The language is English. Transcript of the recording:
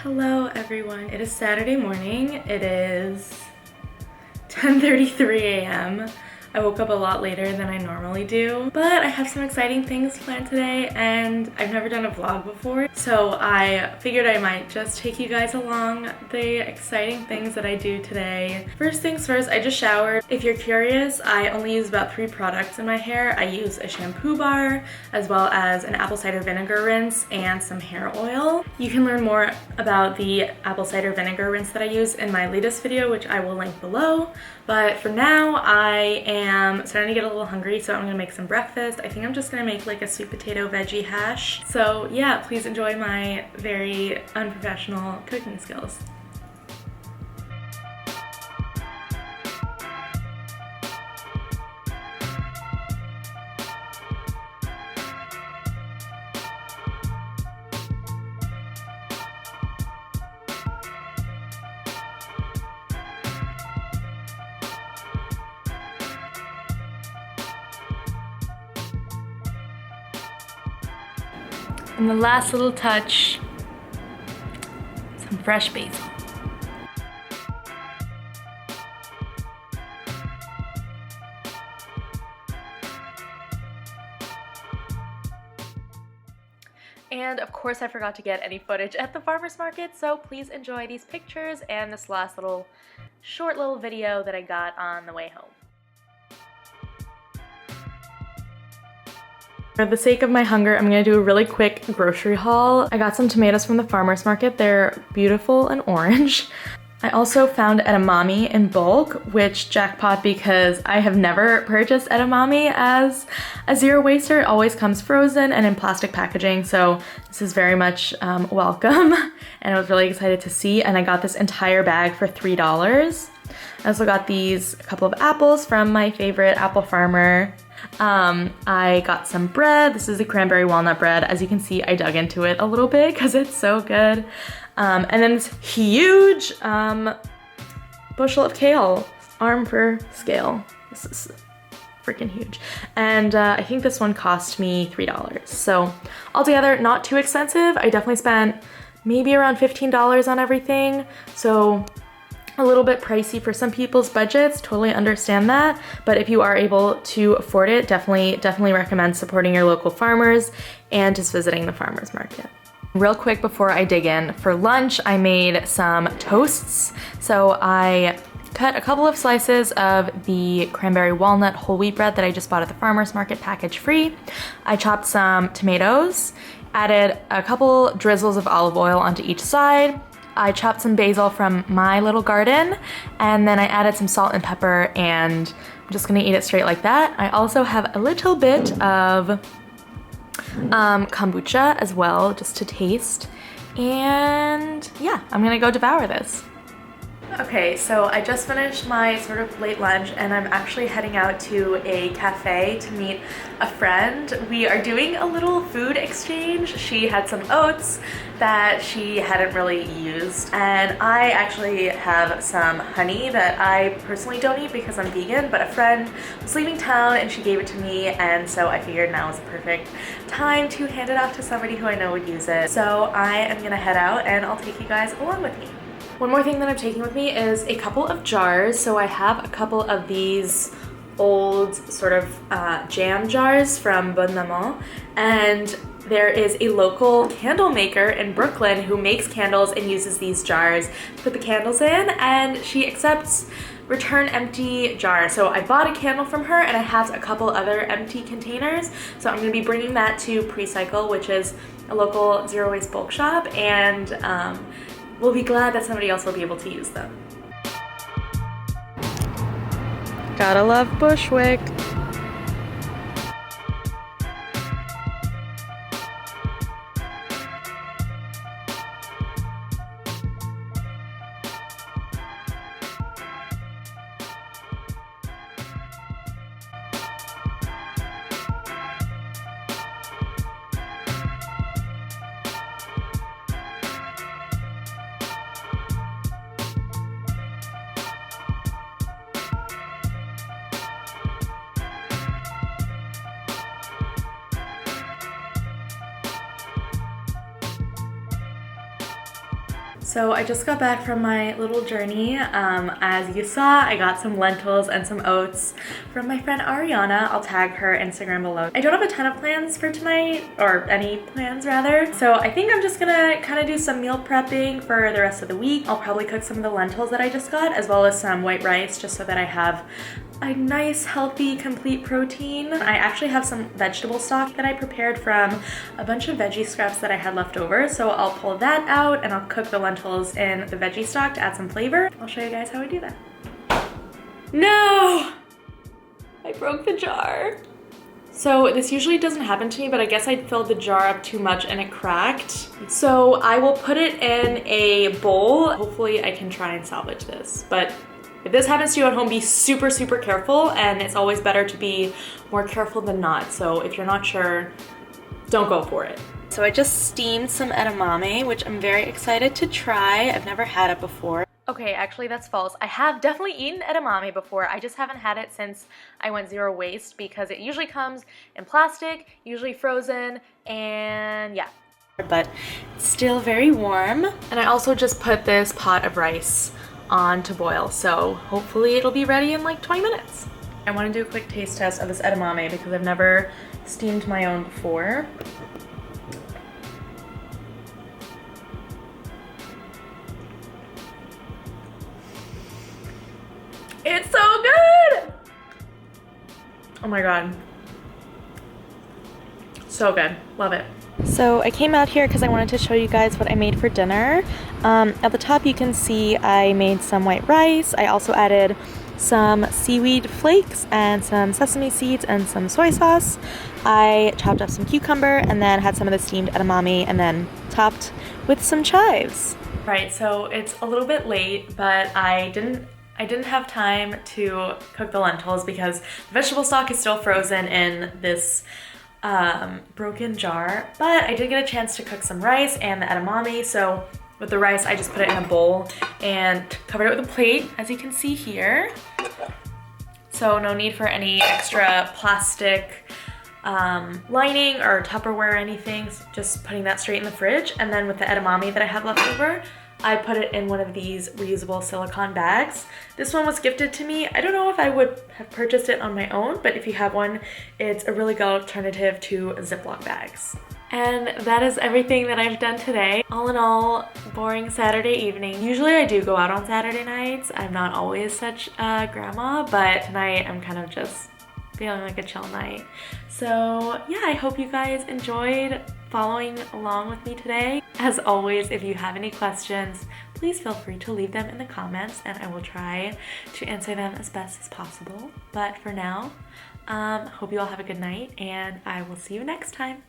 Hello everyone, it is Saturday morning. It is 10:33 a.m. I woke up a lot later than I normally do, but I have some exciting things planned today and I've never done a vlog before, so I figured I might just take you guys along the exciting things that I do today. First things first, I just showered. If you're curious, I only use about 3 products in my hair. I use a shampoo bar, as well as an apple cider vinegar rinse and some hair oil. You can learn more about the apple cider vinegar rinse that I use in my latest video, which I will link below. But for now, I am starting to get a little hungry, so I'm gonna make some breakfast. I think I'm just gonna make like a sweet potato veggie hash. So yeah, please enjoy my very unprofessional cooking skills. And the last little touch, some fresh basil. And of course I forgot to get any footage at the farmer's market, so please enjoy these pictures and this last short little video that I got on the way home. For the sake of my hunger, I'm gonna do a really quick grocery haul. I got some tomatoes from the farmer's market. They're beautiful and orange. I also found edamame in bulk, which jackpot because I have never purchased edamame as a zero waster. It always comes frozen and in plastic packaging, so this is very much welcome. And I was really excited to see, and I got this entire bag for $3. I also got a couple of apples from my favorite apple farmer. I got some bread. This is a cranberry walnut bread. As you can see, I dug into it a little bit because it's so good. And then this huge bushel of kale, arm per scale. This is freaking huge. And I think this one cost me $3. So altogether, not too expensive. I definitely spent maybe around $15 on everything. So a little bit pricey for some people's budgets, totally understand that, but if you are able to afford it, definitely recommend supporting your local farmers and just visiting the farmers market. Real quick before I dig in, for lunch I made some toasts. So I cut a couple of slices of the cranberry walnut whole wheat bread that I just bought at the farmers market, package free. I chopped some tomatoes, added a couple drizzles of olive oil onto each side. I chopped some basil from my little garden, and then I added some salt and pepper, and I'm just gonna eat it straight like that. I also have a little bit of kombucha as well, just to taste. And yeah, I'm gonna go devour this. Okay, so I just finished my sort of late lunch and I'm actually heading out to a cafe to meet a friend. We are doing a little food exchange. She had some oats that she hadn't really used, and I actually have some honey that I personally don't eat because I'm vegan, but a friend was leaving town and she gave it to me, and so I figured now is the perfect time to hand it off to somebody who I know would use it. So I am gonna head out and I'll take you guys along with me. One more thing that I'm taking with me is a couple of jars. So I have a couple of these old sort of jam jars from Bon Maman, and there is a local candle maker in Brooklyn who makes candles and uses these jars to put the candles in, and she accepts return empty jars. So I bought a candle from her and I have a couple other empty containers. So I'm gonna be bringing that to Precycle, which is a local zero waste bulk shop, and we'll be glad that somebody else will be able to use them. Gotta love Bushwick. So I just got back from my little journey. As you saw, I got some lentils and some oats from my friend Ariana. I'll tag her Instagram below. I don't have a ton of plans for tonight, or any plans rather. So I think I'm just gonna kind of do some meal prepping for the rest of the week. I'll probably cook some of the lentils that I just got, as well as some white rice, just so that I have a nice, healthy, complete protein. I actually have some vegetable stock that I prepared from a bunch of veggie scraps that I had left over. So I'll pull that out and I'll cook the lentils in the veggie stock to add some flavor. I'll show you guys how I do that. No! I broke the jar. So this usually doesn't happen to me, but I guess I filled the jar up too much and it cracked. So I will put it in a bowl. Hopefully I can try and salvage this, but if this happens to you at home, be super, super careful, and it's always better to be more careful than not. So if you're not sure, don't go for it. So I just steamed some edamame, which I'm very excited to try. I've never had it before. Okay, actually that's false. I have definitely eaten edamame before. I just haven't had it since I went zero waste because it usually comes in plastic, usually frozen, and yeah. But it's still very warm. And I also just put this pot of rice on to boil, so hopefully it'll be ready in like 20 minutes. I want to do a quick taste test of this edamame because I've never steamed my own before. It's so good! Oh my god. So good. Love it. So I came out here because I wanted to show you guys what I made for dinner. At the top you can see I made some white rice. I also added some seaweed flakes and some sesame seeds and some soy sauce. I chopped up some cucumber and then had some of the steamed edamame and then topped with some chives. Right, so it's a little bit late, but I didn't have time to cook the lentils because the vegetable stock is still frozen in this broken jar, but I did get a chance to cook some rice and the edamame. So with the rice, I just put it in a bowl and covered it with a plate, as you can see here. So no need for any extra plastic lining or Tupperware or anything, just putting that straight in the fridge. And then with the edamame that I have left over, I put it in one of these reusable silicone bags. This one was gifted to me. I don't know if I would have purchased it on my own, but if you have one, it's a really good alternative to Ziploc bags. And that is everything that I've done today. All in all, boring Saturday evening. Usually I do go out on Saturday nights. I'm not always such a grandma, but tonight I'm kind of just feeling like a chill night. So yeah, I hope you guys enjoyed following along with me today. As always, if you have any questions, please feel free to leave them in the comments and I will try to answer them as best as possible. But for now, hope you all have a good night and I will see you next time.